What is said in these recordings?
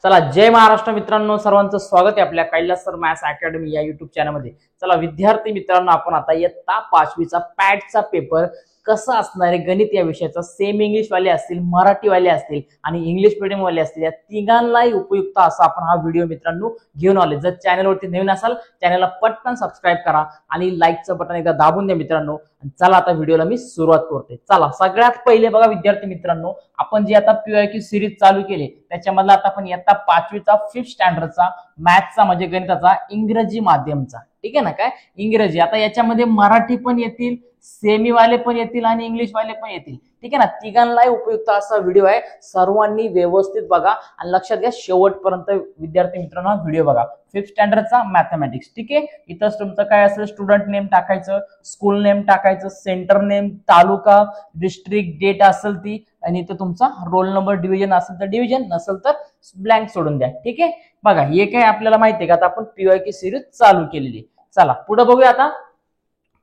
चला, जय महाराष्ट्र मित्रांनो, सर्वांचं स्वागत आहे आपल्या कैलास सर मॅथ्स अकॅडमी या युट्यूब चॅनलमध्ये। चला विद्यार्थी मित्रांनो, आपण आता इयत्ता 5वीचा पॅटचा पेपर कसा असणार आहे, गणित या विषयाचा, सेम इंग्लिश वाले असतील, मराठी वाले असतील आणि इंग्लिश मीडियम वाले असतील, या तिघांनाही उपयुक्त असा आपण हा व्हिडिओ मित्रांनो घेऊन आले। जर चॅनलवरती नवीन असाल, चॅनलला पटकन सबस्क्राइब करा आणि लाईकचं बटन एकदा दाबून द्या मित्रांनो। चला आता व्हिडिओला मी सुरुवात करते। चला, सगळ्यात पहिले बघा विद्यार्थी मित्रांनो, आपण जे आता PYQ सिरीज चालू केली त्याच्यामधला आता आपण इयत्ता 5वीचा 5th स्टँडर्डचा मॅथ्सचा म्हणजे गणिताचा इंग्रजी माध्यमचा, ठीक आहे ना, काय इंग्रजी। आता याच्यामध्ये मराठी पण येतील, सेमी वाले पण येतील आणि इंग्लिश वाले पण येतील, ठीक आहे ना। तिघांनाही उपयुक्त असा व्हिडिओ आहे, सर्वांनी व्यवस्थित बघा आणि लक्षात घ्या शेवटपर्यंत विद्यार्थी मित्रांनो व्हिडिओ बघा। 5th स्टँडर्डचा मॅथमॅटिक्स, ठीक आहे। इथंच तुमचं काय असेल, स्टुडंट नेम टाकायचं, स्कूल नेम टाकायचं, सेंटर नेम, तालुका, डिस्ट्रिक्ट, डेट असेल ती, आणि इथं तुमचा रोल नंबर, डिव्हिजन असेल तर डिव्हिजन, नसेल तर ब्लँक सोडून द्या, ठीक आहे। बघा हे काय आपल्याला माहिती आहे का, आता आपण PYQ सिरीज चालू केलेली। चला पुढे बघूया। आता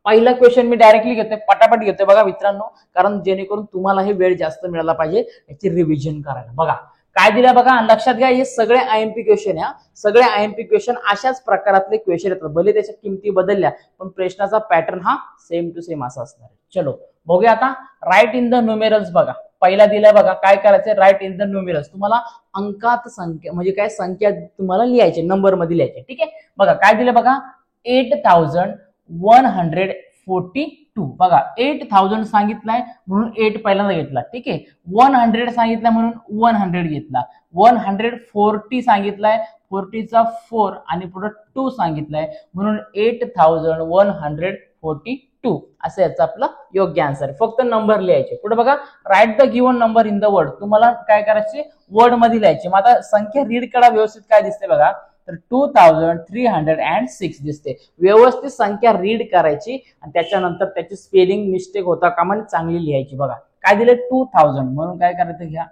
पहिला क्वेश्चन मी डायरेक्टली घेतोय, पटापट घेतोय बघा मित्रांनो, कारण जेणेकरून तुम्हाला हे वेळ जास्त मिळाला पाहिजे याची रिव्हिजन करायला। बघा काय दिलं बघा, लक्षात घ्या हे सगळे IMP क्वेश्चन आहे, सगळे IMP क्वेश्चन अशाच प्रकारातले क्वेश्चन येतात, भले त्याच्या किमती बदलल्या पण प्रश्नाचा पॅटर्न हा सेम टू सेम असा असणार आहे। चलो बघूया आता, राईट इन द न्यूमेरल्स बघा पहिला दिलाय बघा, काय करायचंय, राईट इन द न्यूमेरल्स। तुम्हाला अंकात संख्या म्हणजे काय संख्या तुम्हाला लिहायचे, नंबर मध्ये लिहायचे, ठीक आहे। बघा काय दिलं बघा, 8142 बघा 8000 सांगितलंय म्हणून 8 पहिल्यांदा घेतला, ठीक आहे। 100 सांगितलं म्हणून 100 घेतला, 140 सांगितलंय 40 चा 4 आणि पुढे 2 सांगितलंय म्हणून 8142 असं याचं आपलं योग्य आन्सर। फक्त नंबर लिहायचे। पुढे बघा, write the given number in the word, तुम्हाला काय करायचे, वर्ड मध्ये लिहायचे। मग आता संख्या रीड करा व्यवस्थित, काय दिसते बघा, तर 2306 दिसते। व्यवस्थित संख्या रीड करायची आणि त्याच्यानंतर त्याची स्पेलिंग मिस्टेक होता कामा नये, चांगली लिहायची। बघा काय दिले 2000 म्हणून काय करायचं, घ्या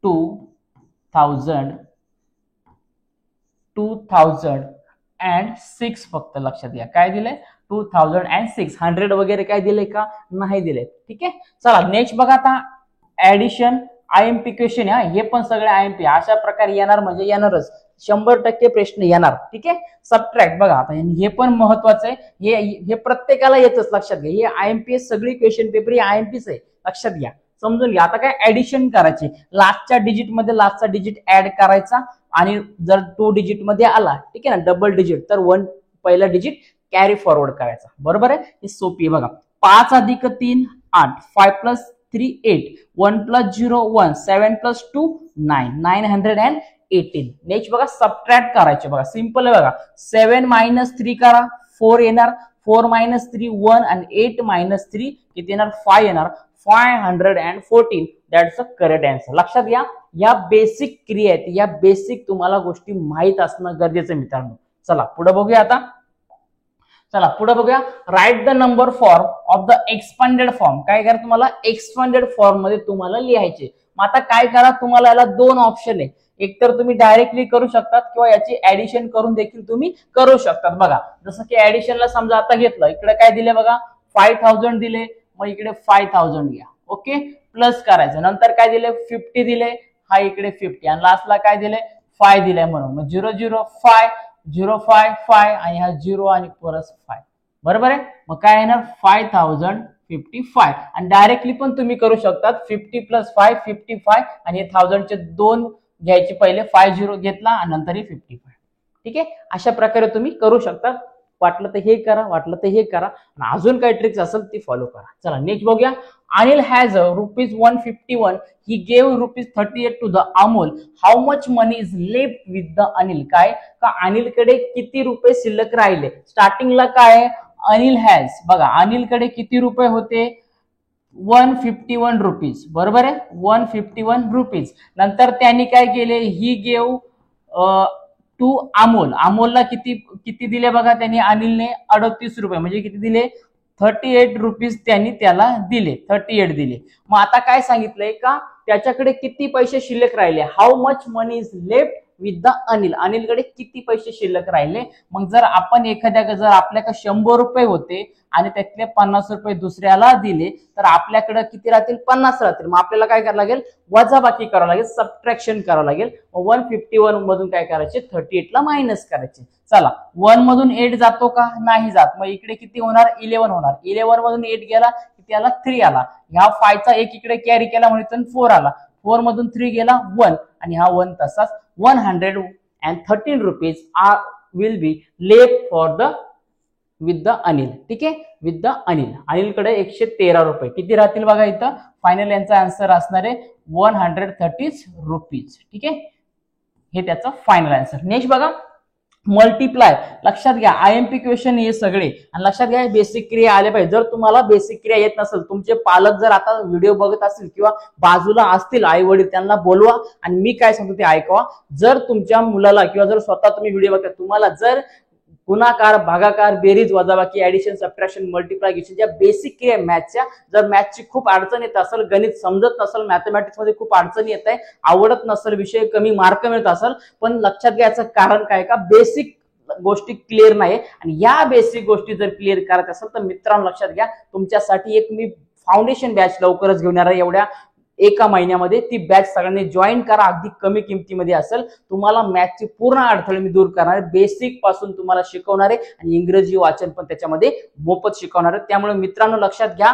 2006 फक्त लक्षात घ्या, काय दिले 2006, 100 वगैरे काय दिले का, नाही दिले, ठीक आहे। चला नेक्स्ट बघा, आता ऍडिशन IMP क्वेश्चन आहे, हे पण सगळे IMP अशा प्रकारे येणार म्हणजे येणारच, 100% प्रश्न येणार, ठीक आहे। सबट्रॅक्ट बघा, आता हे पण महत्वाचं आहे, हे प्रत्येकाला येतच, लक्षात घ्या। हे IMP सगळी क्वेश्चन पेपर हे IMPच आहे, लक्षात घ्या, समजून घ्या। आता काय ऍडिशन करायची, लास्टच्या डिजिट मध्ये लास्टचा डिजिट ऍड करायचा आणि जर 2 डिजिट मध्ये आला, ठीक आहे ना, डबल डिजिट, तर 1 पहिला डिजिट कॅरी फॉरवर्ड करायचा, बरोबर आहे। हे सोपी आहे बघा। 5 अधिक 3 8, 5 प्लस 3 8, 1 प्लस 0 1, 7 प्लस 2 9, 918। नेक्स्ट बघा, सबट्रॅक्ट करायचे बघा, सिंपल आहे बघा। 7 - 3 करा, 4 येणार, 4 - 3 1 आणि 8 - 3 किती येणार, 5 येणार, 514। That's a correct answer. लक्षात घ्या, या बेसिक क्रिया आहेत, या बेसिक तुम्हाला गोष्टी माहित असणं गरजेचं आहे मित्रांनो। चला पुढे बघूया। आता चला पुढे बघूया, write the number form of the expanded form. काय करा, तुम्हाला एक्सपांडेड फॉर्म मध्ये तुम्हाला लिहायचे। मग आता काय करा, तुम्हाला याला 2 ऑप्शन आहे, एक तर तुम्ही डायरेक्टली करू शकतात किंवा याची ऍडिशन करून देखील तुम्ही करू शकतात। बघा जसं की ऍडिशनला समजा आता घेतलं, इकडे काय दिले बघा, 5000 दिले, मग इकडे 5000 घ्या, ओके, प्लस करायचं, नंतर काय दिले 50 दिले, हा इकडे 50 आणि लास्टला काय दिले 5 दिले, म्हणून मग 005 055 आणि हा 0 आणि परत 5, बरोबर आहे। मग काय येणार 5055 आणि डायरेक्टली पण तुम्ही करू शकतात, 50 + 5 55 आणि हे 1000 चे 2 घ्यायचे, पहिले 50 घेतला आणि नंतर 55, ठीक आहे। अशा प्रकारे तुम्ही करू शकता, वाटलं तर हे करा, वाटलं तर हे करा, आणि अजून काही ट्रिक्स असेल ती फॉलो करा। चला नेक्स्ट बघूया, Anil has ₹151, he gave ₹38 to the Amol, how much money is left with the Anil. काय का अनिलकडे किती रुपये शिल्लक राहिले, स्टार्टिंगला काय अनिल हॅज, बघा अनिलकडे किती रुपये होते, 151 रुपीज, बरोबर आहे, 151 रुपीज। नंतर त्यांनी काय केले, ही गेव टू अमोल, अमोलला किती दिले बघा, त्यांनी अनिलने 38 रुपये म्हणजे किती दिले, 38 रुपीज त्यांनी त्याला दिले, 38 दिले। मग आता काय सांगितलंय का, त्याच्याकडे किती पैसे शिल्लक राहिले, how much money is left with the Anil. अनिलकडे किती पैसे शिल्लक राहिले. मग जर आपण जर आपल्याकडे 100 रुपये होते आणि त्यातले 50 रुपये दुसऱ्याला दिले तर आपल्याकडे किती राहतील, 50 राहतील. मग आपल्याला काय करावं लागेल, वजाबाकी करावं लागेल, सबट्रॅक्शन करावं लागेल. 151 मधून काय करायचे, 38 ला मायनस करायचे. चला 1 मधून 8 जातो का, नाही जात. मग इकडे किती होणार, 11 होणार. 11 मधून 8 गेला किती आला, 3 आला. ह्या 5 चा एक इकडे कॅरी केला म्हणून 4 आला. 4 मधून 3 गेला 1 आणि हा 1 तसाच. 113 rupees will be left for the with the Anil. ठीक आहे, विथ द अनिल. अनिलकडे 113 रुपये किती राहतील बघा इथं. फायनल यांचा आन्सर असणार आहे 130 रुपीज. ठीक आहे, हे त्याचं फायनल आन्सर. नेक्स्ट बघा, मल्टिप्लाय. लक्षात घ्या आयएमपी क्वेश्चन हे सगळे, आणि लक्षात घ्या बेसिक क्रिया आले पाहिजे. जर तुम्हाला बेसिक क्रिया येत नसेल, तुमचे पालक जर आता व्हिडिओ बघत असतील किंवा बाजूला असतील आई वडील, त्यांना बोलवा आणि मी काय सांगतो ते ऐकवा. जर तुमच्या मुलाला किंवा जर स्वतः तुम्ही व्हिडिओ बघता, तुम्हाला जर गुणाकार, भागाकार, बेरीज, वजाबाकी, ऍडिशन, सबट्रॅक्शन, मल्टिप्लिकेशन ज्या बेसिक क्रिया मॅथच्या, जर मॅथची खूप अडचण येत असेल, गणित समजत नसेल, मॅथमॅटिक्स मध्ये खूप अडचण येत आहे, आवडत नसेल, विषय कमी मार्क मिळत असेल, पण लक्षात घ्यायचं कारण काय का बेसिक गोष्टी क्लिअर नाही. आणि या बेसिक गोष्टी जर क्लिअर करायचं असेल तर मित्रांनो लक्षात घ्या, तुमच्यासाठी एक मी फाउंडेशन बॅच लवकरच घेऊन येणार आहे. एवढ्या एका महिन्यामध्ये ती बॅच सगळ्यांनी जॉईन करा. अगदी कमी किमतीमध्ये असेल. तुम्हाला मॅथची पूर्ण अडथळे मी दूर करणार आहे. बेसिक पासून तुम्हाला शिकवणार आहे आणि इंग्रजी वाचन पण त्याच्यामध्ये मोफत शिकवणार आहे. त्यामुळे मित्रांनो लक्षात घ्या,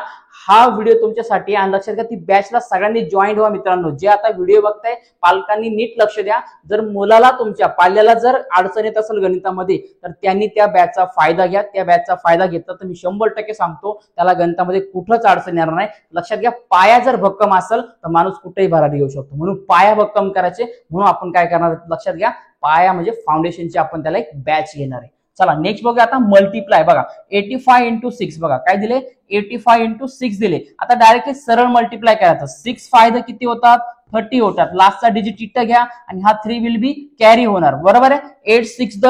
हा व्हिडिओ तुमच्यासाठी. आणि लक्षात घ्या ती बॅचला सगळ्यांनी जॉईन व्हा. मित्रांनो जे आता व्हिडिओ बघताय पालकांनी नीट लक्ष द्या. जर मुलाला, तुमच्या पाल्याला जर अडचण येत असेल गणितामध्ये तर त्यांनी त्या बॅचचा फायदा घ्या. त्या बॅचचा फायदा घेतला तर मी 100% सांगतो त्याला गणितामध्ये कुठंच अडचण येणार नाही. लक्षात घ्या, पाया जर भक्कम असेल तर माणूस कुठेही भरारी घेऊ शकतो. म्हणून पाया भक्कम करायचे. म्हणून आपण काय करणार, लक्षात घ्या, पाया म्हणजे फाउंडेशनची आपण त्याला एक बॅच घेणार आहे. चला नेक्स्ट बघूया आता मल्टिप्लाय. बघा 85 इंटू 6 बघा काय दिले, 85 इंटू 6 दिले. आता डायरेक्टली सरळ मल्टिप्लाय करायचं. 6 फायदे किती होतात, 30 होतात. लास्टचा डिजिट इथं घ्या आणि हा 3 विल बी कॅरी होणार. बरोबर आहे. 8 6 द,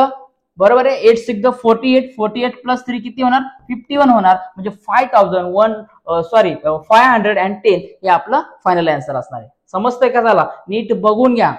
बरोबर आहे, 8 6 द 48, 48 प्लस 3 किती होणार, 51 होणार. म्हणजे 510 हे आपलं फायनल आन्सर असणार आहे. समजतंय का, झाला नीट बघून घ्या.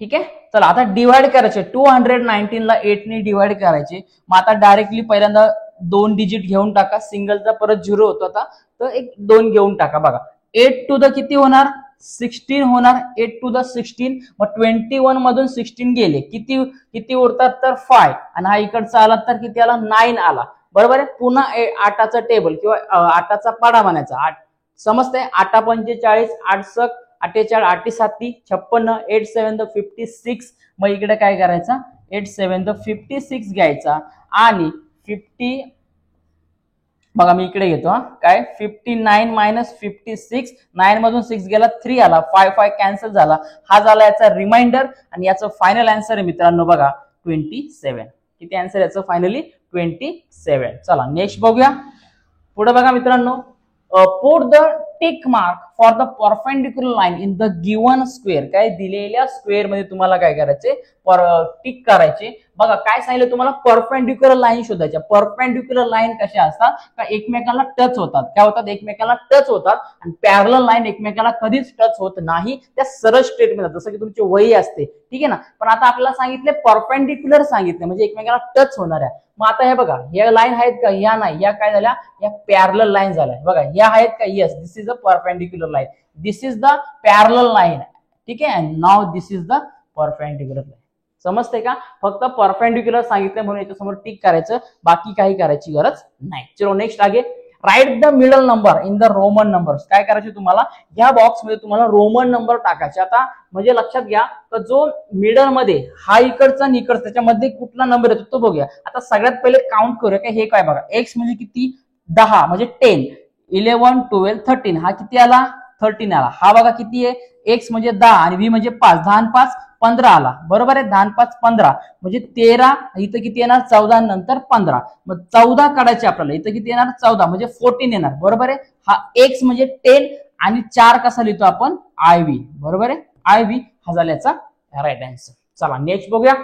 ठीक आहे, चला आता डिवाइड करायचे. 219 ला 8 ने डिवाइड करायचे. मग आता डायरेक्टली पहिल्यांदा 2 डिजिट घेऊन टाका. सिंगलचा परत 0 होतो आता, तर एक 2 घेऊन टाका. बघा 8 टू द किती होणार, 16 होणार. 8 टू द 16. मग 21 मधून 16 गेले, किती किती उरतात तर 5. आणि हा इकडचा आला तर किती आला, 9 आला. बरोबर आहे. पुन्हा 8चा टेबल किंवा 8चा पाडा म्हणायचा. 8 समजतंय. 8 45, 8 सक 48, 8 7 56, 8 7 56. मग इकडे काय करायचा, 8 7 56 घ्यायचा आणि 50. बघा मी इकडे घेतो काय, 59 मायनस 56. 9 मधून 6 गेला 3 आला. 5 कॅन्सल झाला. हा झाला याचा रिमाइंडर आणि याचं फायनल आन्सर आहे मित्रांनो बघा 27. किती आन्सर याचं फायनली, 27. चला नेक्स्ट बघूया. पुढे बघा मित्रांनो, put the tick mark for the perpendicular line in the given square. काय दिलेल्या स्क्वेअर मध्ये तुम्हाला काय करायचे, टिक करायचे. बघा काय सांगितलं तुम्हाला, परपेंडिक्युलर लाईन शोधायच्या. परपेंडिक्युलर लाईन कशा असतात का, एकमेकांना टच होतात. काय होतात, एकमेकांना टच होतात. आणि पॅरलल लाईन एकमेकांना कधीच टच होत नाही, त्या सरळ स्ट्रेट मध्ये, जसं की तुमची वही असते. ठीक आहे ना. पण आता आपल्याला सांगितले परपेंडिक्युलर सांगितले, म्हणजे एकमेकांना टच होणार आहे. मग आता हे बघा, या लाईन आहेत का, या नाही, या काय झाल्या, या पॅरलल लाईन झाल्या. बघा या आहेत का, yes, this is a perpendicular line, this is the parallel line. ठीक आहे, now this is the perpendicular line. समजते का, फक्त परपेंडिक्युलर सांगितलं म्हणून याच्यासमोर टिक करायचं, बाकी काही करायची गरज नाही. चलो नेक्स्ट आगे, write the middle number in the Roman numbers. काय करायचे तुम्हाला, या बॉक्स मध्ये तुम्हाला रोमन नंबर टाकायचे. आता म्हणजे लक्षात घ्या, तर जो मिडल मध्ये हा इकडचा आणि इकडचा, त्याच्यामध्ये कुठला नंबर येतो तो बघूया. आता सगळ्यात पहिले काउंट करूया. काय हे काय बघा, एक्स म्हणजे किती, 10 म्हणजे 10, 11 12 13, हा किती आला, 13 आला. हा बघा किती आहे, एक्स म्हणजे 10 आणि व्ही म्हणजे 5, 10 आणि 5 15 आला. बरोबर आहे. 10 आणि 5 15 म्हणजे 13. इथं किती येणार, 14 नंतर 15. मग 14 काढायचे आपल्याला. इथं किती येणार, 14 म्हणजे 14 येणार. बरोबर आहे. हा एक्स म्हणजे 10 आणि 4 कसा लिहितो आपण, आय व्ही. बरोबर आहे. आय व्ही हा झाला याचा राईट आन्सर. चला नेक्स्ट बघूया.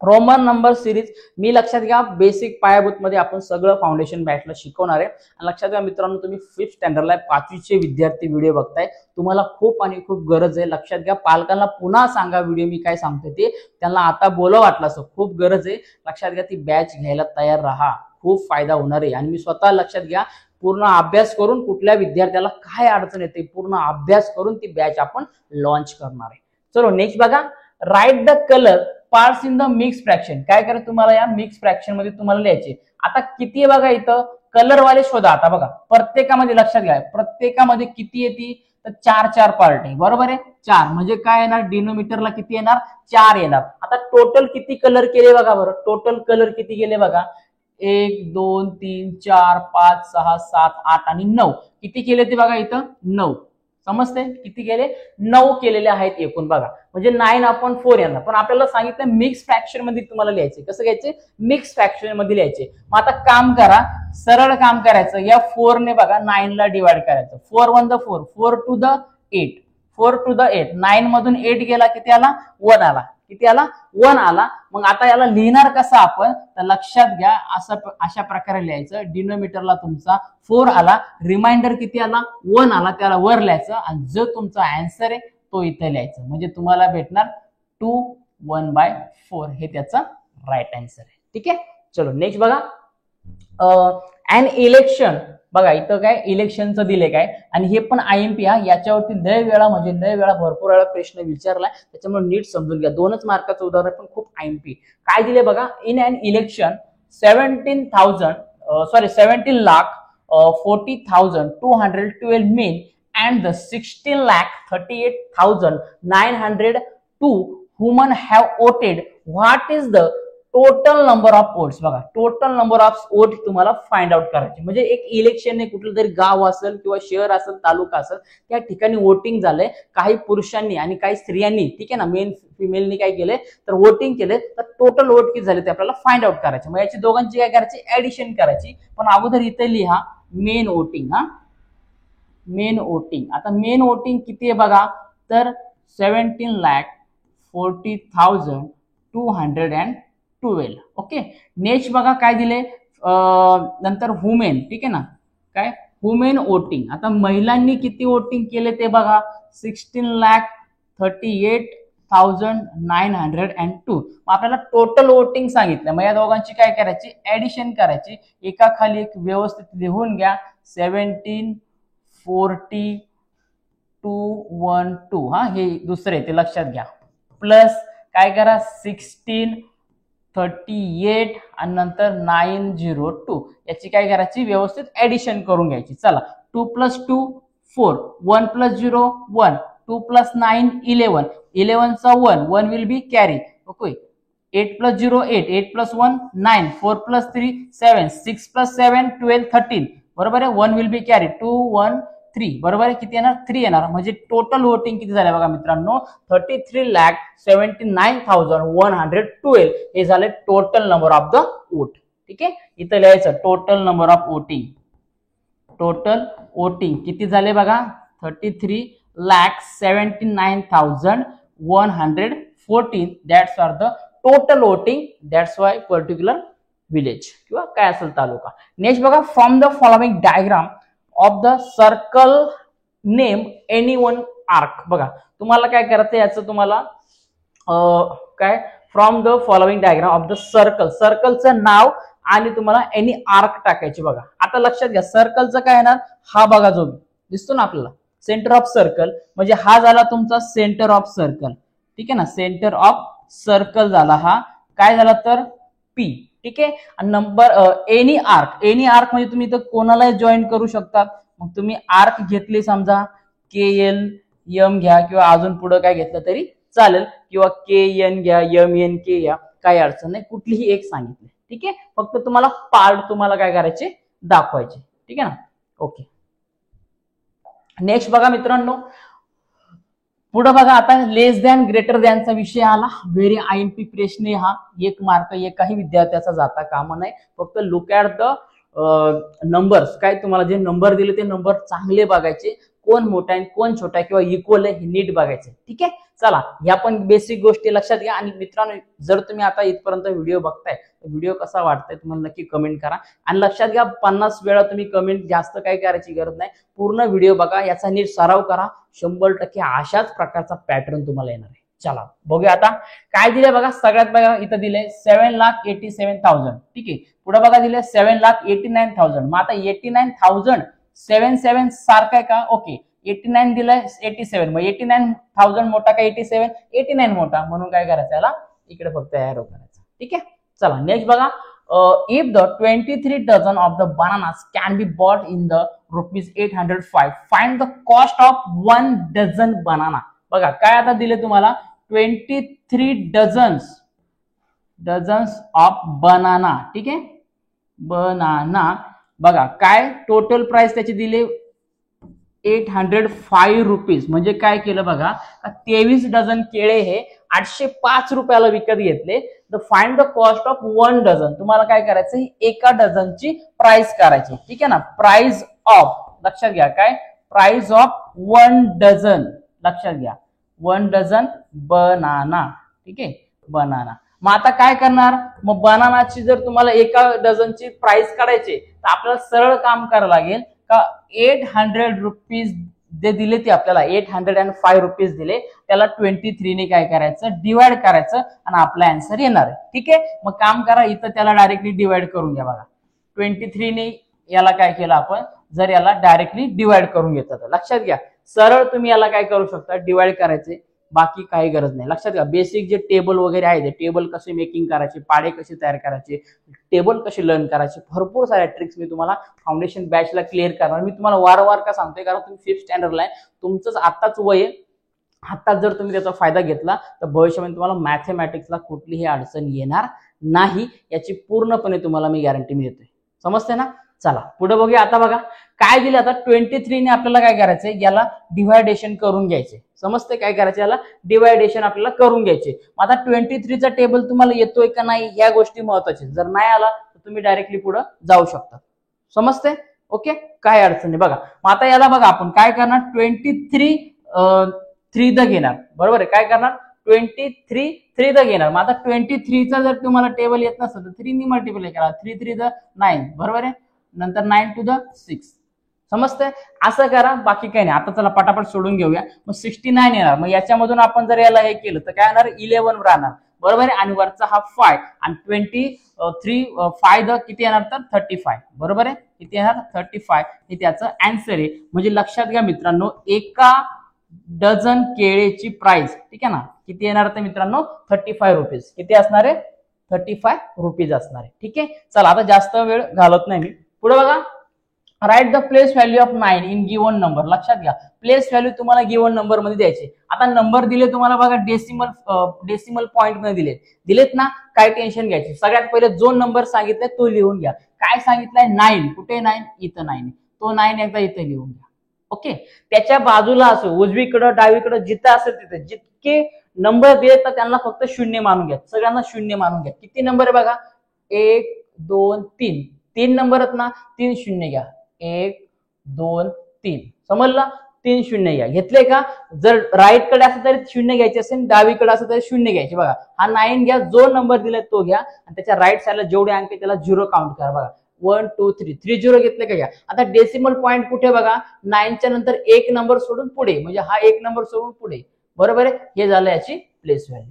रोमन नंबर सिरीज मी लक्षात घ्या बेसिक पायाभूत मध्ये आपण सगळं फाउंडेशन बॅचला शिकवणार आहे. लक्षात घ्या मित्रांनो, तुम्ही 5th स्टँडर्डला 5वीचे विद्यार्थी व्हिडिओ बघताय, तुम्हाला खूप आणि खूप गरज आहे. लक्षात घ्या, पालकांना पुन्हा सांगा व्हिडिओ मी काय सांगते ते, त्यांना आता बोलावं वाटलं असं, खूप गरज आहे. लक्षात घ्या, ती बॅच घ्यायला तयार राहा, खूप फायदा होणार आहे. आणि मी स्वतः लक्षात घ्या पूर्ण अभ्यास करून कुठल्या विद्यार्थ्याला काय अडचण येते पूर्ण अभ्यास करून ती बॅच आपण लॉन्च करणार आहे. चलो नेक्स्ट बघा, write the colour parts in the mix fraction. काय करायचं तुम्हाला या मिक्स फ्रॅक्शन मध्ये तुम्हाला लिहायचे. आता किती आहे बघा इथं, कलर वाले शोधा. आता बघा प्रत्येकामध्ये लक्षात घ्या, प्रत्येकामध्ये किती येते तर 4 पार्ट आहे, बरोबर आहे. 4 म्हणजे काय येणार, डिनोमिनेटरला किती येणार, 4 येणार. आता टोटल किती कलर केले बघा बरं, टोटल कलर किती गेले बघा, 1 2 3 4 5 6 7 8 आणि 9 किती केले ते बघा इथं 9. समजते किती केले, 9 केलेले आहेत एकूण बघा. म्हणजे 9 अपॉन 4 येणार. पण आपल्याला सांगितलं मिक्स फ्रॅक्शन मध्ये तुम्हाला लिहायचे. कसं घ्यायचे, मिक्स फ्रॅक्शन मध्ये लिहायचे. मग आता काम करा, सरळ काम करायचं. या 4 ने बघा 9 ला डिवाइड करायचं. 4 1 द 4, 4 2 द 8, 4 2 द 8. 9 मधून 8 गेला किती आला, 1 आला. किती आला, 1 आला. मग आता याला लिहिणार कसं आपण, तर लक्षात घ्या अशा प्रकारे लिहायचं. डिनोमिनेटरला तुमचा 4 आला, रिमाइंडर किती आला, 1 आला, त्याला वर लिहायचं आणि जो तुमचा आन्सर आहे तो इथे लिहायचा. म्हणजे तुम्हाला भेटणार 2 1/4 हे त्याचा राईट आन्सर आहे. ठीक आहे. चलो नेक्स्ट बघा, अन इलेक्शन. बघा इथं काय इलेक्शनचं दिले काय, आणि हे पण IMP हा, याच्यावरती लय वेळा म्हणजे लय वेळा भरपूर वेळा प्रश्न विचारलाय, त्याच्यामुळे नीट समजून घ्या. 2च मार्काचं उदाहरण पण खूप IMP. काय दिले बघा, in an election 17,40,212 men and the 16,38,902 women have voted. What is the total number of votes. बघा टोटल नंबर ऑफ वोट तुम्हाला फाइंड आउट करायचे. म्हणजे एक इलेक्शन कुठलं तरी गाव असेल किंवा शहर असेल तालुका असेल, त्या ठिकाणी वोटिंग झालंय. काही पुरुषांनी आणि काही स्त्रियांनी, ठीक आहे ना, मेन फिमेलनी काय केले तर वोटिंग केले. तर टोटल वोट किती झाले ते आपल्याला फाइंड आउट करायचे. मग याची दोघांची काय करायची, ऍडिशन करायची. पण अगोदर इथे लिहा मेन वोटिंग. हा मेन वोटिंग. आता मेन वोटिंग किती आहे बघा, तर 17,40,212. ओके. नेक्स्ट बघा काय दिले, नंतर वुमेन, ठीक आहे ना, काय वुमेन वोटिंग. आता महिलांनी किती वोटिंग केले ते बघा, 16,38,902. आपल्याला टोटल वोटिंग सांगितलं. मग या दोघांची काय करायची, ऍडिशन करायची. एका खाली एक व्यवस्थित लिहून घ्या, 17,40,212. हा हे दुसरे ते लक्षात घ्या. प्लस काय करा, 16,38 आणि नंतर 902. याची काय करायची, व्यवस्थित ऍडिशन करून घ्यायची. चला, 2 + 2 4, 1 + 0 1, 2 + 9 11, 11 चा 1 विल बी कॅरी. ओके. 8 + 0 8, 8 + 1 9, 4 + 3 7, 6 + 7 12 13. बरोबर आहे. 1 विल बी कॅरी. 2 1 3. बरोबर आहे. किती येणार, 3 येणार. म्हणजे टोटल वोटिंग किती झालं बघा मित्रांनो, 33,79,112. हे झाले total number of the vote. ठीक आहे. इथं लिहायचं total number of voting. Total voting किती झाले बघा, 33,79,114. That's are the total voting. That's why particular village किंवा काय असेल तालुका. नेक्स्ट बघा, from the following diagram of the circle name any one arc. बघा तुम्हाला काय करायचं, याचं तुम्हाला काय, from the following diagram of the circle, सर्कलचं नाव आणि तुम्हाला एनी आर्क टाकायचे. बघा आता लक्षात घ्या, सर्कलचं काय येणार, हा बघा जो दिसतो ना आपल्याला सेंटर ऑफ सर्कल, म्हणजे हा झाला तुमचा सेंटर ऑफ सर्कल. ठीक आहे ना, सेंटर ऑफ सर्कल झाला हा. काय झाला तर P. ठीक आहे. Number any arc, any arc म्हणजे तुम्ही इथं कोणालाही जॉईन करू शकता. मग तुम्ही आर्क घेतली समजा, KLM घ्या किंवा अजून पुढे काय घेतलं तरी चालेल, किंवा KN घ्या, MNK घ्या, काही अडचण नाही, कुठलीही एक सांगितली. ठीक आहे. फक्त तुम्हाला पार्ट तुम्हाला काय करायचे, दाखवायचे. ठीक आहे ना. ओके. नेक्स्ट बघा मित्रांनो, पुढे बघा आता लेस दॅन ग्रेटर दॅनचा विषय आला. व्हेरी IMP प्रश्न हा. 1 मार्क एकाही विद्यार्थ्याचा जाता कामा नाही. फक्त लुक ऍट द नंबर्स. काय तुम्हाला जे नंबर दिले ते नंबर चांगले बघायचे. कोण मोठा आहे कोण छोटा आहे किंवा इक्वल आहे हे नीट बघायचं. ठीक आहे, चला ह्या पण बेसिक गोष्टी लक्षात घ्या. आणि मित्रांनो, जर तुम्ही आता इथपर्यंत व्हिडिओ बघताय, व्हिडिओ कसा वाटतंय तुम्हाला नक्की कमेंट करा. आणि लक्षात घ्या, 50 वेळा तुम्ही कमेंट जास्त काही करायची गरज नाही. पूर्ण व्हिडिओ बघा, याचा नीट सराव करा. 100% अशाच प्रकारचा पॅटर्न तुम्हाला येणार आहे. चला बघूया आता काय दिले बघा. सगळ्यात बघा इथं दिले 7,87,000. ठीक आहे, पुढे बघा दिले 7,89,000. मग आता 89,000 77 सारखं आहे का? ओके, 89 दिलंय 87, मग 89,000 मोठा का 87? 89 मोठा, म्हणून काय करायचं याला इकडे फक्त एरो करायचं. ठीक आहे, चला नेक्स्ट बघा. If the 23 dozen of the bananas can be bought in the ₹805, find the cost of 1 dozen banana. बघा काय आता दिले तुम्हाला 23 डझन्स ऑफ बनाना. ठीक आहे, बनाना. बघा काय टोटल प्राइस त्याची दिली ₹805. म्हणजे काय केलं बघा, 23 डझन केळे हे 805 रुपयाला विकत घेतले. The find the cost of 1 dozen. तुम्हाला काय करायचं, एका डझनची प्राइस करायची. ठीक आहे ना, प्राइस ऑफ, लक्षात घ्या काय, प्राइस ऑफ 1 डझन. लक्षात घ्या 1 डझन बनाना. ठीक आहे, बनाना. मग आता काय करणार, मग बनानाची जर तुम्हाला एका डझनची प्राइस काढायची तर आपल्याला सरळ काम करावं लागेल का, 800 रुपीज जे दिले ते आपल्याला 805 रुपीज दिले, त्याला 23 ने काय करायचं, डिवाइड करायचं आणि आपला आन्सर येणार आहे. ठीक आहे, मग काम करा, इथं त्याला डायरेक्टली डिवाइड करून घ्या. बघा 23 ने याला काय केलं आपण, जर याला डायरेक्टली डिवाइड करून घेतात, लक्षात घ्या सरळ तुम्ही याला काय करू शकता, डिवाइड करायचे, बाकी काही गरज नाही. लक्षात घ्या बेसिक जे टेबल वगैरे आहे ते टेबल कसे मेकिंग करायचे, पाडे कसे तयार करायचे, टेबल कसे लर्न करायचे, भरपूर साऱ्या ट्रिक्स मी तुम्हाला फाउंडेशन बॅचला क्लिअर करणार. मी तुम्हाला वारंवार का सांगतोय, कारण तुम्ही 5th स्टँडर्डला आहे, तुमचंच आत्ताच वय आहे. आत्ताच जर तुम्ही त्याचा फायदा घेतला तर भविष्यामध्ये तुम्हाला मॅथमॅटिक्सला कुठलीही अडचण येणार नाही, याची पूर्णपणे तुम्हाला मी गॅरंटी मी देतोय. समजते ना. चला पुढे बघूया. आता बघा काय दिले, आता 23 ने आपल्याला काय करायचंय, याला डिव्हायडेशन करून घ्यायचे. समजते काय करायचं, याला डिव्हायडेशन आपल्याला करून घ्यायचे. आता 23चा टेबल तुम्हाला येतोय का नाही या गोष्टी महत्वाच्या. जर नाही आला तर तुम्ही डायरेक्टली पुढे जाऊ शकता. समजते, ओके, काय अडचण नाही. बघा मग आता याला बघा आपण काय करणार, 23 3 द घेणार. बरोबर आहे, काय करणार 23 3 द घेणार. मग आता 23चा जर तुम्हाला टेबल येत नसेल तर 3 ने मल्टिप्लाय करा. 3 3 द 9, बरोबर आहे, नंतर 9 टू द 6. समजतंय, असं करा, बाकी काही नाही. आता चला पटापट सोडून घेऊया. मग 69 येणार. मग याच्यामधून आपण जर याला हे केलं तर काय येणार, 11 राहणार. बरोबर आहे, आणि वरचा हा 5 आणि 23 5 द किती येणार तर 35. बरोबर आहे, किती येणार 35. हे त्याचं आन्सर आहे. म्हणजे लक्षात घ्या मित्रांनो, एका डझन केळेची प्राइस, ठीक आहे ना, किती येणार तर मित्रांनो 35 रुपीज. किती असणार आहे, 35 रुपीज असणार आहे. ठीक आहे, चला आता जास्त वेळ घालत नाही मी. पुढे बघा, write the place value of 9 in given number. लक्षात घ्या प्लेस व्हॅल्यू तुम्हाला गिवन नंबर मध्ये द्यायचे. आता नंबर दिले तुम्हाला बघा, डेसिमल पॉइंट मध्ये दिलेत ना, काय टेन्शन घ्यायचे. सगळ्यात पहिले जो नंबर सांगितलाय तो लिहून घ्या. काय सांगितलंय 9, कुठे 9, इथं 9, तो 9 एकदा इथं लिहून घ्या. ओके, त्याच्या बाजूला असो, उजवीकडं डावीकडं जिथं असेल तिथे जितके नंबर दिले तर त्यांना फक्त 0 मानून घ्या. सगळ्यांना 0 मानून घ्या. किती नंबर आहे बघा, 1 2 3, 3 नंबर आहेत ना, 3 0 घ्या. 1 2 3, समजला, 3 0 घ्या. घेतले का. जर राईट कडे असेल तरी 0 घ्यायचे असेल, डावीकडे असेल तरी 0 घ्यायचे. बघा हा 9 घ्या, जो नंबर दिलाय तो घ्या आणि त्याच्या राईट साईडला जेवढे अंक त्याला 0 काउंट करा. बघा 1 2 3, 3 0 घेतले का घ्या. आता डेसिमल पॉइंट कुठे बघा, 9च्या नंतर एक नंबर सोडून पुढे, म्हणजे हा एक नंबर सोडून पुढे. बरोबर आहे, हे झालं याची प्लेस व्हॅल्यू.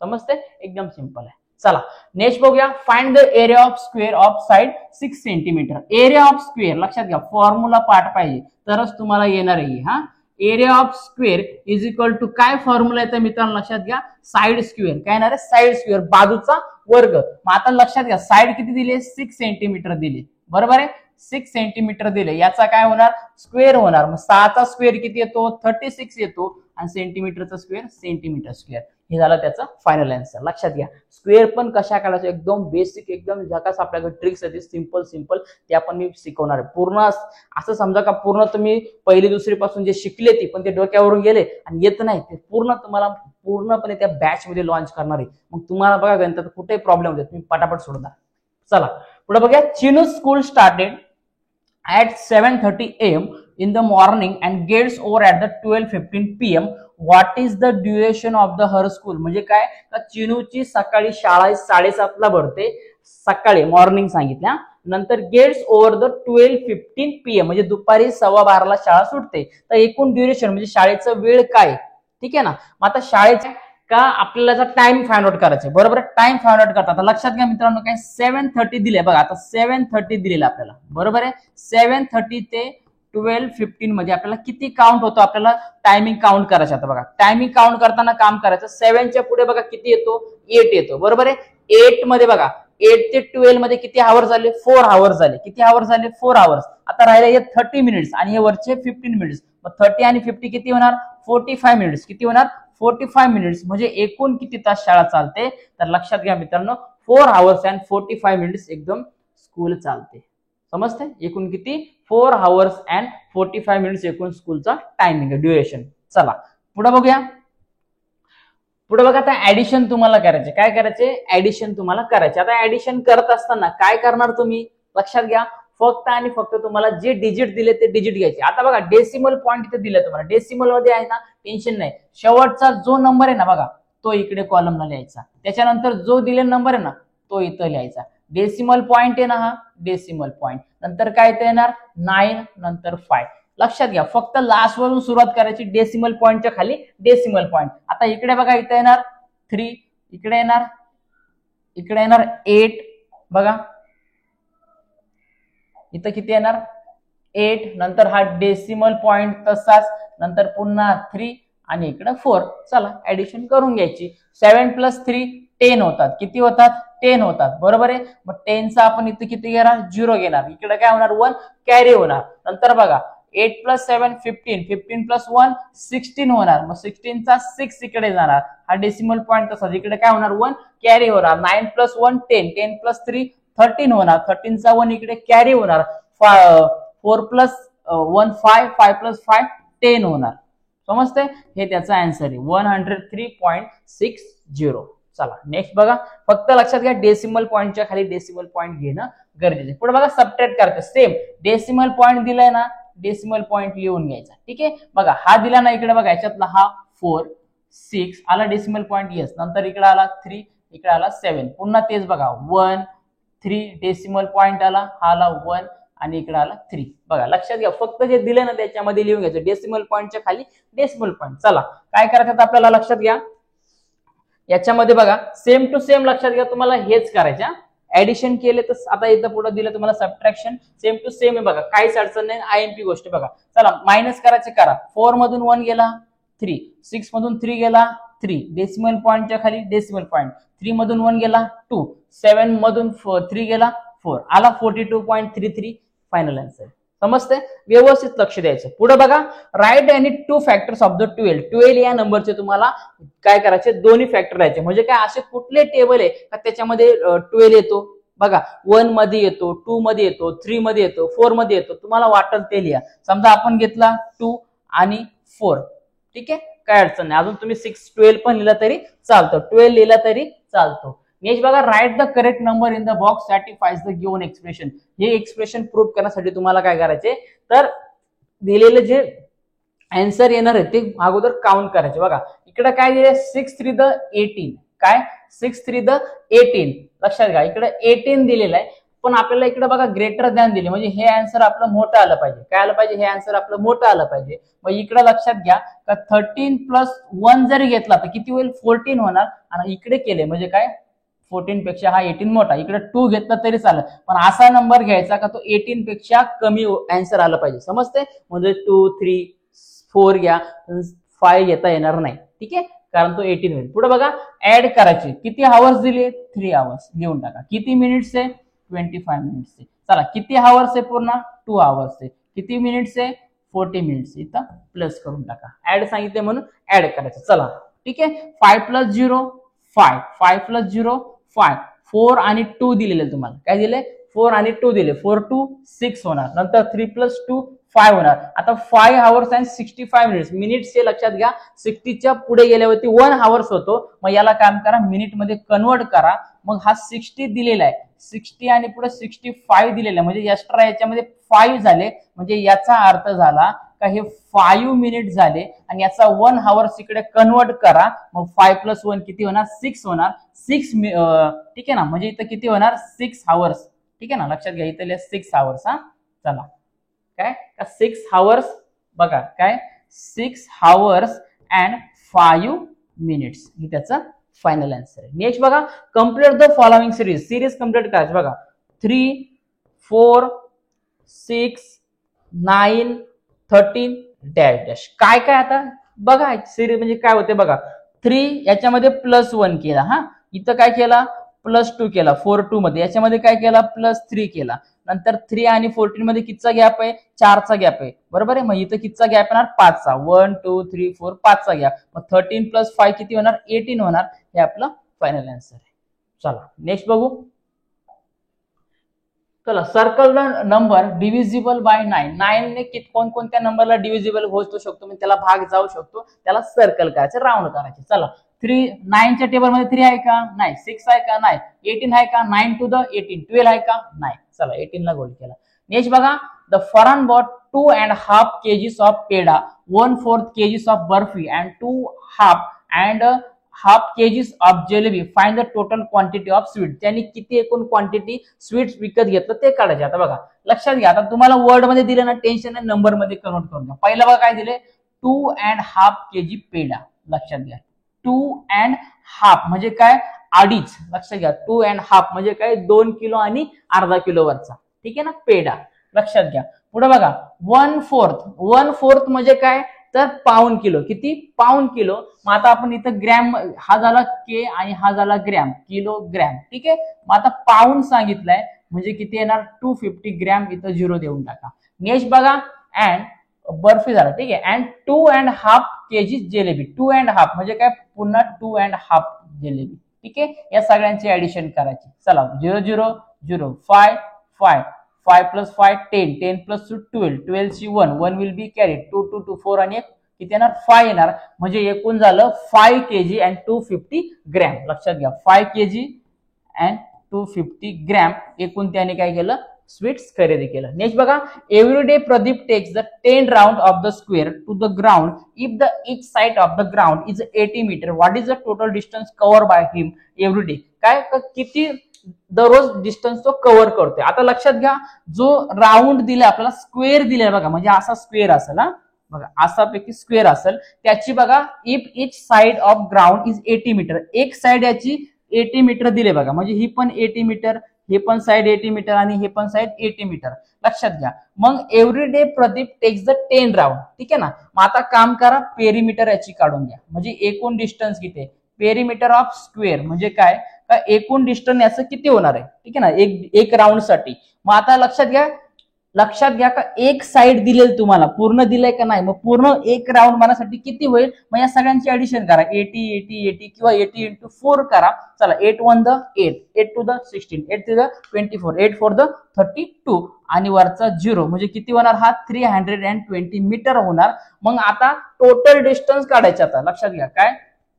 समजते, एकदम सिंपल आहे. चला नेक्स्ट बघूया. Find the area of square of side 6 centimetre. Area of square, लक्षात घ्या फॉर्म्युला पाठ पाहिजे तरच तुम्हाला येणार आहे. हा, area of square is equal to काय फॉर्म्युला येतं मित्रांनो, लक्षात घ्या साइड स्क्वेअर. काय येणार आहे, साइड स्क्वेअर, बाजूचा वर्ग. मग आता लक्षात घ्या साइड किती दिली, 6 सेंटीमीटर दिली. बरोबर आहे, 6 सेंटीमीटर दिले, याचा काय होणार, स्क्वेअर होणार. मग 6चा स्क्वेअर किती येतो, 36 येतो, आणि सेंटीमीटरचा स्क्वेअर सेंटीमीटर स्क्वेअर. हे झालं त्याचं फायनल आन्सर. लक्षात घ्या स्क्वेअर पण कशा काढायचं, एकदम बेसिक, एकदम झकास आपल्याकडे ट्रिक्स आहेत, सिंपल ते आपण मी शिकवणार आहे. पूर्ण असं समजा का पूर्ण तुम्ही पहिली दुसरी पासून जे शिकले ती पण ते डोक्यावरून गेले आणि येत नाही, ते पूर्ण तुम्हाला पूर्णपणे त्या बॅच मध्ये लॉन्च करणार आहे. मग तुम्हाला बघा गणितात कुठेही प्रॉब्लेम होते, तुम्ही पटापट सोडणार. चला पुढे बघूया. Chinu school started at 7:30 AM in the morning and gets over at the 12:15 PM. What is the duration of the her school. म्हणजे काय, चिनूची सकाळी शाळा 7:30 भरते, सकाळी मॉर्निंग सांगितल्या, नंतर गेट्स ओव्हर द 12:15 PM म्हणजे दुपारी 12:15 शाळा सुटते. तर एकूण ड्युरेशन म्हणजे शाळेचं वेळ काय, ठीक आहे ना. मग आता शाळेचा का आपल्याला टाइम फाइंड आउट करायचं, बरोबर. टाइम फाइंड आउट करता, आता लक्षात घ्या मित्रांनो, काय 7:30 दिले बघा. आता 7:30 दिलेलं आपल्याला, बरोबर आहे. 7:30 ते 12:15 मध्ये आपल्याला किती काउंट होतो, आपल्याला टायमिंग काउंट करायचं. आता बघा टायमिंग काउंट करताना काम करायचं. 7च्या पुढे बघा किती येतो, 8 येतो, बरोबर आहे. 8 मध्ये बघा 8 ते 12 मध्ये किती आवर्स झाले, 4 आवर्स झाले. किती आवर्स झाले, 4 आवर्स. आता राहिले हे 30 मिनिट्स आणि हे वरचे 15 मिनिट्स. मग 30 आणि 50 किती होणार, 45 मिनिट्स. किती होणार, 45 मिनिट्स. म्हणजे एकूण किती तास शाळा चालते, तर लक्षात घ्या मित्रांनो 4 आवर्स अँड 45 मिनिट्स एकदम स्कूल चालते. समजते, एकूण किती 4 आवर्स अँड 45 मिनिट्स एकूण स्कूलचा टायमिंग आहे, ड्युरेशन. चला पुढे बघूया. पुढे बघा, आता ऍडिशन तुम्हाला करायचे. काय करायचे, ऍडिशन तुम्हाला करायचे. आता ऍडिशन करत असताना काय करणार तुम्ही, लक्षात घ्या, फक्त आणि फक्त तुम्हाला जे डिजिट दिले ते डिजिट घ्यायचे. आता बघा डेसिमल पॉईंट इथे दिले तुम्हाला, डेसिमल मध्ये आहे ना, टेन्शन नाही. शेवटचा जो नंबर आहे ना बघा, तो इकडे कॉलमला लिहायचा. त्याच्यानंतर जो दिलेला नंबर आहे ना, तो इथं लिहायचा. डेसिमल पॉईंट आहे ना हा, डेसिमल पॉईंट. नंतर काय इथे येणार, 9, नंतर 5. लक्षात घ्या, फक्त लास्ट वरून सुरुवात करायची, डेसिमल पॉईंटच्या खाली डेसिमल पॉईंट. आता इकडे बघा, इथे येणार 3, इकडे येणार 8 बघा, इथं किती येणार 8, नंतर हा डेसिमल पॉइंट तसाच, नंतर पुन्हा 3 आणि इकडे 4. चला ऍडिशन करून घ्यायची. 7 + 3 10 होतात. किती होतात, 10 होतात, बरोबर आहे. मग 10चा आपण इथे किती घेणार, 0 घेणार. इकडे काय होणार, 1 कॅरी होणार. नंतर बघा 8 + 7 15, 15 + 1 16 होणार. मग 16चा 6 इकडे जाणार. हा डेसिमल पॉइंट तसाच, इकडे काय होणार, 1 कॅरी होणार. 9 + 1 10, 10 + 3 13 होणार. 13चा 1 इकडे कॅरी होणार. 4 + 1 5, 5 + 5 10 होणार. समजते, हे त्याचा आन्सर आहे 103.60. चला नेक्स्ट बघा, फक्त लक्षात घ्या डेसिमल पॉइंटच्या खाली डेसिमल पॉइंट घेणं गरजेचं. पुढे बघा सबट्रॅक्ट करते. सेम डेसिमल पॉइंट दिलाय ना, डेसिमल पॉइंट लिहून घ्यायचा. ठीक आहे, बघा हा दिला ना, इकडे बघा याच्यातला हा 4 6 आला डेसिमल पॉइंट, येस. नंतर इकडे आला 3, इकडे आला 7, पुन्हा तेच बघा 1 3 डेसिमल पॉइंट आला, हा आला 1 आणि इकडे आला 3. बघा लक्षात घ्या, फक्त जे दिले ना त्याच्यामध्ये लिहून घ्यायचं, डेसिमल पॉइंटच्या खाली डेसिमल पॉइंट. चला काय करायचं आपल्याला, लक्षात घ्या याच्यामध्ये बघा सेम टू सेम, लक्षात घ्या तुम्हाला हेच करायचं. ऍडिशन केले तर आता इथं पुढे दिलं तुम्हाला सबट्रॅक्शन, सेम टू सेम आहे बघा, काहीच अडचण नाही. आयएमपी गोष्ट बघा. चला मायनस करायचे करा. 4 मधून 1 गेला 3, 6 मधून 3 गेला 3, डेसिमल पॉइंटच्या खाली डेसिमल पॉइंट. 3 मधून 1 गेला 2, 7 मधून 3 गेला 4, आला 42.33 फायनल आन्सर. समजते, व्यवस्थित लक्ष द्यायचं. पुढे बघा, write any 2 factors of the 12 या नंबरचे तुम्हाला काय करायचे, दोन्ही फॅक्टर द्यायचे. म्हणजे काय, असे कुठले टेबल आहे का त्याच्यामध्ये 12 येतो बघा, 1 मध्ये येतो, 2 मध्ये येतो, 3 मध्ये येतो, 4 मध्ये येतो, तुम्हाला वाटेल ते लिहा. समजा आपण घेतला 2 आणि 4, ठीक आहे, काय अडचण नाही. अजून तुम्ही 6 12 पण लिहिला तरी चालतं, 12 लिहिला तरी चालतो. नेक्स्ट बघा, write the correct number in the box satisfies the given expression. हे एक्सप्रेशन प्रूव्ह करण्यासाठी तुम्हाला काय करायचे, तर दिलेले जे आन्सर येणार आहे ते अगोदर काउंट करायचे. बघा इकडे काय दिले, 6 3 द 18, काय 6 3 द 18. लक्षात घ्या इकडे 18 दिलेलं आहे, पण आपल्याला इकडे बघा ग्रेटर दॅन दिले, म्हणजे हे आन्सर आपलं मोठं आलं पाहिजे. काय आलं पाहिजे, हे आन्सर आपलं मोठं आलं पाहिजे. मग इकडे लक्षात घ्या का 13 + 1 जरी घेतला तर किती होईल, 14 होणार. आणि इकडे केले म्हणजे काय, 14 पेक्षा हा 18 मोठा. इकडे 2 घेतला तरी चालेल, पण असा नंबर घ्यायचा का तो 18 पेक्षा कमी आन्सर आला पाहिजे. समजते, म्हणजे 2 3 4 घ्या, 5 घेता येणार नाही. ठीक आहे, कारण तो 18 होईल. पुढे बघा, ऍड करायचे. किती आवर्स दिले, 3 आवर्स लिहून टाका. किती मिनिट्स आहे, 25 मिनिट्स आहे. चला किती आवर्स आहे, पूर्ण 2 आवर्स आहे. किती मिनिट्स आहे, 40 मिनिट्स. इथं प्लस करून टाका, ऍड सांगितले म्हणून ऍड करायचं. चला ठीक आहे, 5 + 0 5, 5 + 0 5, 4 आणि 2 दिलेले तुम्हाला. काय दिले, 4 आणि 2 दिले. 4 2 6 होणार. नंतर 3 + 2 5 होणार. आता 5 आवर्स अँड 65 मिनिट्स. मिनिट्स हे लक्षात घ्या, 60च्या पुढे गेल्यावरती 1 आवर्स होतो. मग याला काम करा, मिनिट मध्ये कन्वर्ट करा. मग हा 60 दिलेला आहे, 60 आणि पुढे 65 दिलेला आहे, म्हणजे एक्स्ट्रा याच्यामध्ये 5 झाले, म्हणजे याचा अर्थ झाला का हे 5 मिनिट झाले आणि याचा 1 हावर्स इकडे कन्वर्ट करा, मग 5 + 1 किती होणार 6 होणार, 6 ठीक आहे ना, म्हणजे इथं किती होणार 6 हावर्स, ठीक आहे ना, लक्षात घ्या इथं 6 हावर्स हा. चला काय का 6 हावर्स बघा काय 6 हावर्स अँड 5 मिनिट्स ही त्याचा फायनल आन्सर आहे. नेक्स्ट बघा complete the following series complete करायची बघा 3 4 6 9 13 डॅश डॅश काय काय आता बघा सिरीज म्हणजे काय होते बघा 3 याच्यामध्ये +1 केला हा, इथं काय केला +2 केला 4 2 मध्ये, याच्यामध्ये काय केला +3 केला, नंतर 3 आणि 14 मध्ये कितीचा गॅप आहे 4चा गॅप आहे बरोबर आहे, मग इथं कितीचा गॅप येणार 5चा 1 2 3 4 5चा गॅप, मग 13 + 5 किती होणार 18 होणार, हे आपलं फायनल आन्सर आहे. चला नेक्स्ट बघू. चला circle the number divisible by 9, 9 ने कोणकोणत्या नंबरला डिव्हिजिबल होऊ शकतो म्हणजे त्याला भाग जाऊ शकतो, त्याला सर्कल करायचं राऊंड करायचे. चला 9 च्या टेबल मध्ये 3 आहे का नाही, 6 आहे का नाही, 18 आहे का 9 to the 18, 12 आहे का नाही, चला 18 ला गोल केला. नेक्स्ट बघा the Farhan bought 2.5 kgs of peda, 1/4 kgs of barfi and 2.5 kgs of jalebi, find the total quantity of sweet. त्यांनी किती एकूण क्वांटिटी स्वीट्स विकत घेतलं ते काढायचे. आता बघा लक्षात घ्या, आता तुम्हाला वर्ड मध्ये दिले ना टेन्शन आहे, नंबर मध्ये कन्वर्ट करून घ्या. पहिला बघा काय दिले 2.5 kg पेडा, लक्षात घ्या 2.5 म्हणजे काय अडीच, लक्षात घ्या 2.5 म्हणजे काय 2 किलो आणि अर्धा किलो वरचा, ठीक आहे ना पेडा, लक्षात घ्या. पुढे बघा 1/4 म्हणजे काय तर पाऊण किलो, किती पाऊण किलो. मग आता आपण इथं ग्रॅम, हा झाला के आणि हा झाला ग्रॅम, किलोग्रॅम, ठीक आहे. मग आता पाऊण सांगितलंय म्हणजे किती येणार 250 ग्रॅम, इथं 0 देऊन टाका. नेक्स्ट बघा अँड बर्फी झाला, ठीक आहे, अँड 2.5 kg जिलेबी, 2.5 म्हणजे काय पुन्हा 2.5 जिलेबी, ठीक आहे. या सगळ्यांची ऍडिशन करायची. चला 0 0 0 5 5 5 + 5 10 10 + 2 12 12 ची 1 1 विल बी कॅरीड 2 2 2 4 आणि किती येणार 5 येणार, म्हणजे एकूण झालं 5 kg अँड 250 ग्रॅम. लक्षात घ्या 5 kg अँड 250 ग्रॅम एकूण त्याने काय केलं स्वीट्स खरेदी केलं. नेक्स्ट बघा every day Pradeep takes the 10 round of the square to the ground if the each side of the ground is 80 metre, what is the total distance cover by him every day. काय किती दररोज distance तो cover करतोय. आता लक्षात घ्या जो round दिला आपल्याला स्क्वेअर दिलाय बघा, म्हणजे असा स्क्वेअर असेल हा बघा, असा पैकी स्क्वेअर असेल, त्याची बघा if each side of ground is 80 metre, एक साइड याची 80 मीटर दिले बघा, म्हणजे ही पण 80 मीटर, हे पण साइड 80 मीटर आणि हे पण साइड 80 मीटर, लक्षात घ्या. मग every day Pradeep takes the 10 round, ठीक आहे ना. मग आता काम करा पेरीमीटर याची काढून घ्या, म्हणजे एकूण डिस्टन्स किती आहे, पेरीमीटर ऑफ स्क्वेअर म्हणजे काय का एकूण डिस्टन्स याचं किती होणार आहे, ठीक आहे ना, एक राऊंड साठी. मग आता लक्षात घ्या का एक साइड दिलेल तुम्हाला पूर्ण दिलंय का नाही, मग पूर्ण एक राऊंड मारण्यासाठी किती होईल, मग या सगळ्यांची ऍडिशन करा 80 80 80 किंवा 80 × 4 करा. चला 8 1 द 8 8 2 द 16 8 3 द 24 8 4 द 32 आणि वरचा 0 म्हणजे किती होणार हा 320 मीटर होणार. मग आता टोटल डिस्टन्स काढायचे. आता लक्षात घ्या काय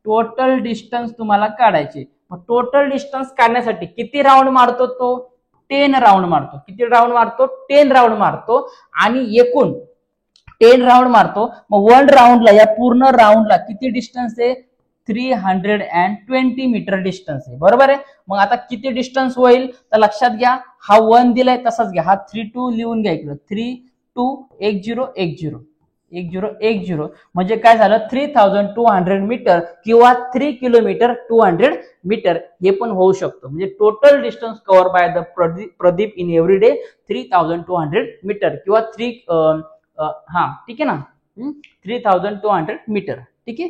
टोटल डिस्टन्स तुम्हाला काढायचे. मग टोटल डिस्टन्स काढण्यासाठी किती राऊंड मारतो तो 10 राऊंड मारतो. किती राऊंड मारतो 10 राऊंड मारतो आणि एकूण 10 राऊंड मारतो. मग 1 राऊंडला या पूर्ण राऊंडला किती डिस्टन्स आहे 320 मीटर डिस्टन्स आहे बरोबर आहे. मग आता किती डिस्टन्स होईल तर लक्षात घ्या हा 1 दिलाय तसाच घ्या, हा 3 2 लिहून घ्या इकडे 3 2 1 0 1 0 1 0 1 0 म्हणजे काय झालं 3200 मीटर किंवा 3 किलोमीटर 200 मीटर हे पण होऊ शकतो. म्हणजे total distance cover by the Pradeep in every day 3200 metre किंवा 3 हा ठीक आहे ना 3200 मीटर, ठीक आहे.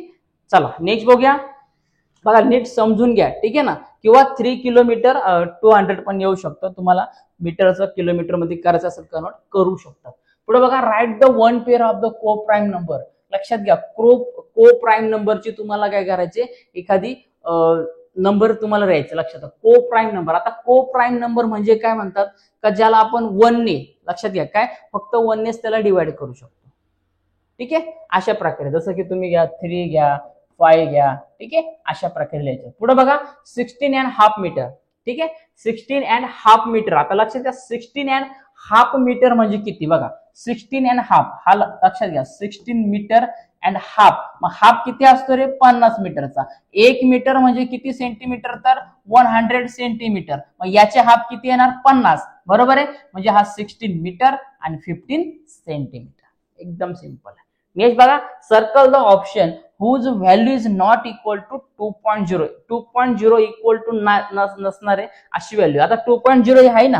चला नेक्स्ट बघूया बघा नीट समजून घ्या, ठीक आहे ना. किंवा 3 किलोमीटर 200 पण येऊ शकतं, तुम्हाला मीटरचं किलोमीटर मध्ये करायचं असेल कन्वर्ट करू शकतात. पुढे बघा write the one pair of the को प्राईम नंबर. लक्षात घ्या को प्राईम नंबरची तुम्हाला काय करायचे एखादी नंबर तुम्हाला राहायचं लक्षात. को प्राईम नंबर, आता को प्राईम नंबर म्हणजे काय म्हणतात का ज्याला आपण 1 ने लक्षात घ्या काय फक्त 1 नेच त्याला डिवाइड करू शकतो, ठीक आहे. अशा प्रकारे जसं की तुम्ही घ्या 3 घ्या 5 घ्या, ठीक आहे, अशा प्रकारे लिहायचं. पुढे बघा 16.5 मीटर ठीक आहे. 16.5 मीटर. आता लक्षात घ्या 16.5 मीटर म्हणजे किती बघा. 16.5 हा लक्षात घ्या 16 मीटर अँड हाफ. मग हाफ किती असतो रे 50 मीटरचा. 1 मीटर म्हणजे किती सेंटीमीटर तर 100 सेंटीमीटर. मग याचे हाफ किती येणार 50. बरोबर आहे. म्हणजे हा 16 मीटर आणि 15 सेंटीमीटर. एकदम सिंपल आहे. नेक्स्ट बघा circle the option whose value is not equal to 2.0. 2.0 equal to नसणार आहे अशी व्हॅल्यू. आता 2.0 आहे ना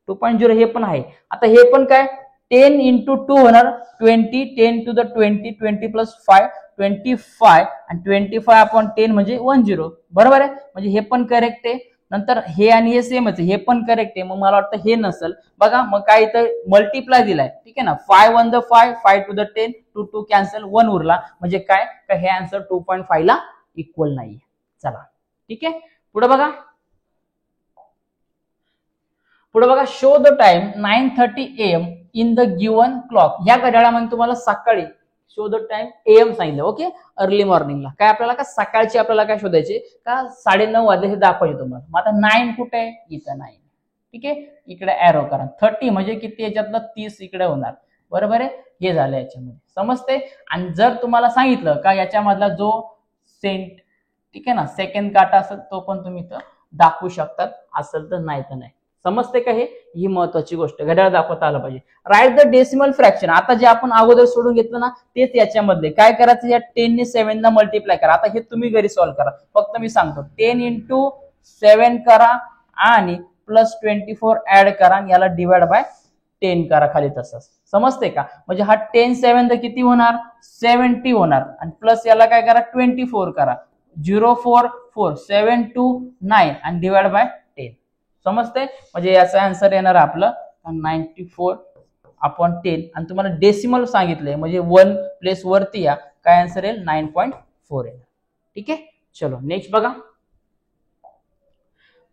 2.0 हे पण आहे. आता हे पण काय 10 into 2 होणार 20. 10 to the 20. 20 plus 5 25 आणि 25 upon 10 म्हणजे 10. बरोबर आहे. म्हणजे हे पण करेक्ट आहे. नंतर हे आणि हे सेमच आहे. हे पण करेक्ट आहे. मग मला वाटतं हे नसेल बघा. मग काय इथं मल्टिप्लाय दिलाय. ठीक आहे ना 5 1 the 5 5 to the 10 2 2 कॅन्सल 1 उरला. म्हणजे काय का हे आन्सर 2.5 ला इक्वल नाहीये. चला ठीक आहे. पुढे बघा show the time 9:30 AM in the given clock. या घड्याळामध्ये तुम्हाला सकाळी शो द टाइम AM सांगितलं. ओके अर्ली मॉर्निंगला काय आपल्याला का सकाळची आपल्याला काय शोधायचे का 9:30 वाजले हे दाखवायचे तुम्हाला. मग आता 9 कुठे आहे इथं 9. ठीक आहे इकडे एरो करा. 30 म्हणजे किती याच्यातलं 30 इकडे होणार. बरोबर आहे. हे झालं याच्यामध्ये समजते. आणि जर तुम्हाला सांगितलं का याच्यामधला जो ठीक आहे ना सेकंड काटा असेल तो पण तुम्ही इथं दाखवू शकतात. असेल तर नाही तर नाही. समजते का ही महत्वाची गोष्ट. घड्याळ दाखवता आलं पाहिजे. Write the decimal fraction. आता जे आपण अगोदर सोडून घेतलं ना तेच याच्यामधले काय करायचं या 10 ने 7 ला मल्टिप्लाय करा. आता हे तुम्ही घरी सॉल्व्ह करा. फक्त मी सांगतो 10 into 7 करा आणि प्लस 24 ऍड करा आणि याला डिवाइड बाय 10 करा खाली तसंच. समजते का. म्हणजे हा 10 7 तर किती होणार 70 होणार आणि प्लस याला काय करा 24 करा. 0 4 4 7 2 9 आणि डिवाइड बाय 10. समजते. म्हणजे याचा आन्सर येणार आपलं 94 अपॉन 10 आणि तुम्हाला डेसिमल सांगितलंय म्हणजे 1 प्लेस वरती या काय आन्सर येईल 9.4 येईल. ठीक आहे. चलो नेक्स्ट बघा.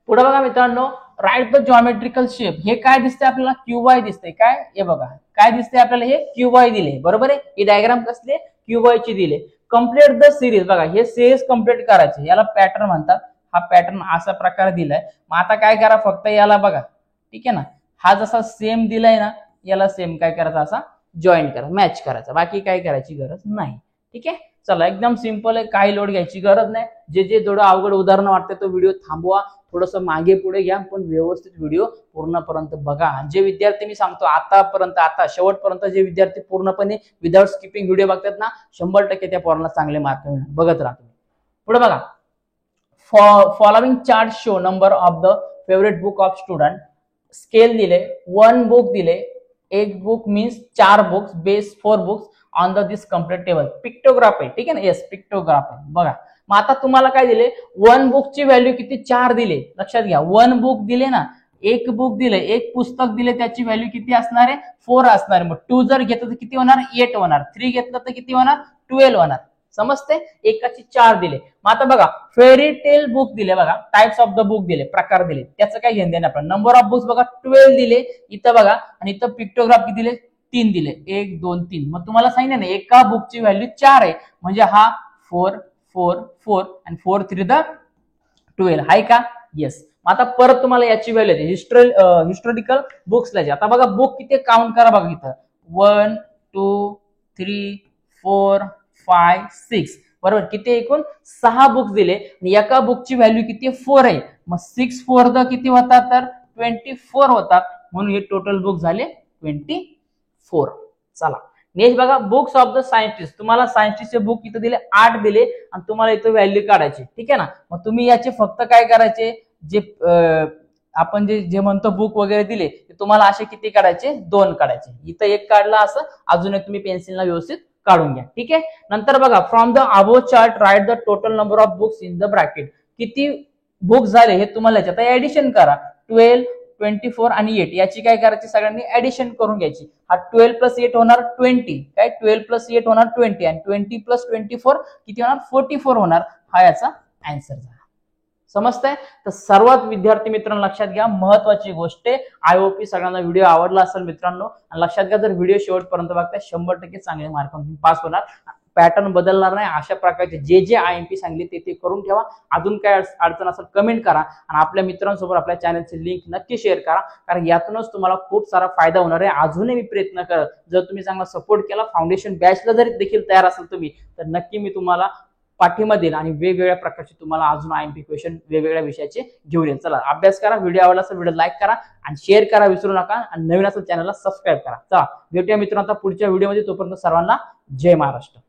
पुढे बघा मित्रांनो राईट द जॉमेट्रिकल शेप. हे काय दिसतंय आपल्याला क्यूबाय दिसतंय. काय हे बघा काय दिसतंय आपल्याला हे क्यूबाय दिले. बरोबर आहे. ही डायग्राम कसली क्यूबाय ची दिले. Complete the series. बघा हे सिरीज कंप्लीट करायचे याला पॅटर्न म्हणतात. हा पॅटर्न असा प्रकार दिलाय. मग आता काय करा फक्त याला बघा. ठीक आहे ना हा जसा सेम दिलाय ना याला सेम काय करायचा असा जॉईन करा मॅच करायचा. बाकी काय करायची गरज नाही. ठीक आहे. चला एकदम सिंपल आहे. काही लोड घ्यायची गरज नाही. जे थोडं अवघड उदाहरण वाटतं तो व्हिडिओ थांबवा. थोडस मागे पुढे घ्या पण व्यवस्थित व्हिडिओ पूर्णपर्यंत बघा. जे विद्यार्थी मी सांगतो आतापर्यंत आता शेवटपर्यंत जे विद्यार्थी पूर्णपणे विदाउट स्किपिंग व्हिडिओ बघतात ना 100% त्या पोरांना चांगले मार्क मिळणार. बघत राहा तुम्ही. पुढे बघा following chart show number of the favourite book of student. Scale दिले 1 बुक दिले. 1 book means 4 books base 4 books on the this complete table. Pictograph आहे. ठीक आहे ना. येस पिक्टोग्राफ आहे. बघा मग आता तुम्हाला काय दिले 1 बुकची व्हॅल्यू किती 4 दिले. लक्षात घ्या 1 बुक दिले ना 1 बुक दिले 1 पुस्तक दिले त्याची व्हॅल्यू किती असणार आहे 4 असणार आहे. मग 2 जर घेतलं तर किती होणार 8 होणार. 3 घेतलं तर किती होणार 12 होणार. समजते. एकाची 4 दिले. मग आता बघा फेरी टेल बुक दिले. बघा टाइप्स ऑफ द बुक दिले प्रकार दिले. त्याचं काय घेणं देणं आपण. नंबर ऑफ बुक्स बघा 12 दिले इथं बघा आणि इथं पिक्टोग्राफ किती दिले 3 दिले. 1 2 3. मग तुम्हाला सांगितलं ना एका बुकची व्हॅल्यू 4 आहे म्हणजे हा 4 4 4 आणि 4 3 द 12 आहे का. येस. आता परत तुम्हाला याची व्हॅल्यू येते हिस्टॉरिकल बुक्स लायचे. आता बघा बुक किती काउंट करा बघा इथं 1 2 3 4 5 6. बरोबर किती एकूण 6 बुक्स दिले आणि एका बुकची व्हॅल्यू किती 4 आहे. मग 6 4 द किती होतात तर 24 होतात. म्हणून हे टोटल बुक झाले 24. चला नेक्स्ट बघा बुक्स ऑफ द सायंटिस्ट. तुम्हाला सायंटिस्टचे बुक इथं दिले 8 दिले आणि तुम्हाला इथं व्हॅल्यू काढायची. ठीक आहे ना. मग तुम्ही याचे फक्त काय करायचे जे आपण जे म्हणतो बुक वगैरे दिले ते तुम्हाला असे किती काढायचे 2 काढायचे. इथं 1 काढला असं अजून एक तुम्ही पेन्सिलला व्यवस्थित काढून घ्या. ठीक आहे. नंतर बघा from the above chart write the total number of books in the bracket. किती बुक झाले हे तुम्हाला आता ऍडिशन करा. 12 24 आणि 8 याची काय करायची सगळ्यांनी ऍडिशन करून घ्यायची. हा 12 प्लस 8 होणार 20. काय 12 प्लस 8 होणार 20 आणि 20 प्लस 24 किती होणार 44 होणार. हा याचा आन्सर झाला. समजतंय. तर सर्वात विद्यार्थी मित्रांनो लक्षात घ्या महत्वाची गोष्ट आहे. आयओपी सगळ्यांना व्हिडिओ आवडला असेल मित्रांनो आणि लक्षात घ्या जर व्हिडिओ शेवटपर्यंत बघताय 100% चांगले मार्क पास होणार. पॅटर्न बदलणार नाही. अशा प्रकारचे जे जे IMP सांगले ते करून ठेवा. अजून काय अडचण असेल कमेंट करा आणि आपल्या मित्रांसोबत आपल्या चॅनलची लिंक नक्की शेअर करा, कारण यातूनच तुम्हाला खूप सारा फायदा होणार आहे. अजूनही मी प्रयत्न कर, जर तुम्ही चांगला सपोर्ट केला, फाउंडेशन बॅचला जरी देखील तयार असेल तुम्ही, तर नक्की मी तुम्हाला पाठिंबा देईल आणि वेगवेगळ्या प्रकारचे तुम्हाला अजून IMP क्वेश्चन वेगवेगळ्या विषयाचे घेऊन येईल. चला अभ्यास करा. व्हिडिओ आवडला असेल व्हिडिओ लाईक करा आणि शेअर करा विसरू नका आणि नवीन असेल चॅनलला सबस्क्राईब करा. चला भेटूया मित्रांनो आता पुढच्या व्हिडिओमध्ये. तोपर्यंत सर्वांना जय महाराष्ट्र.